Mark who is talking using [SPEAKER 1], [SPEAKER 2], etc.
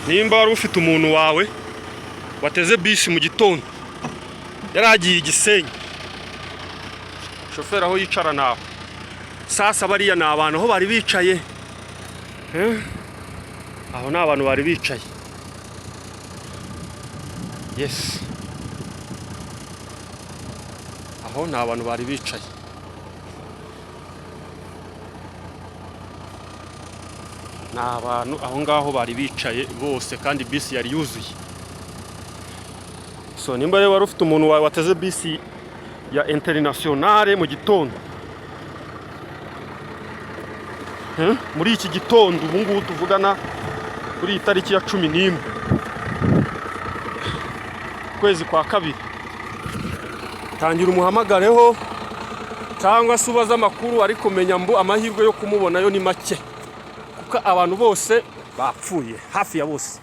[SPEAKER 1] nimba wari ufite umuntu wawe wateze bisi mu gitondo yaragiye Gisenyi, shoferi aho yicara nawe sasa bariya ni abantu aho bari bicaye, aho ni abantu bari bicaye. Yes, aho ni abantu bari bicaye. Ni abantu aho ngaho bari bicaye bose kandi bisi yari yuzuye. So nimba rero wari ufite umuntu wawe wateze bisi ya internationale mu gitondo, muri iki gitondo ubu ngubu tuvugana kuri itariki ya 11 kwezi kwa kabiri, tangira umuhamagareho cyangwa se ubaza amakuru, ariko menya mbu amahirwe yo kumubona yo ni make kuko abantu bose bapfuye, hafi ya bose.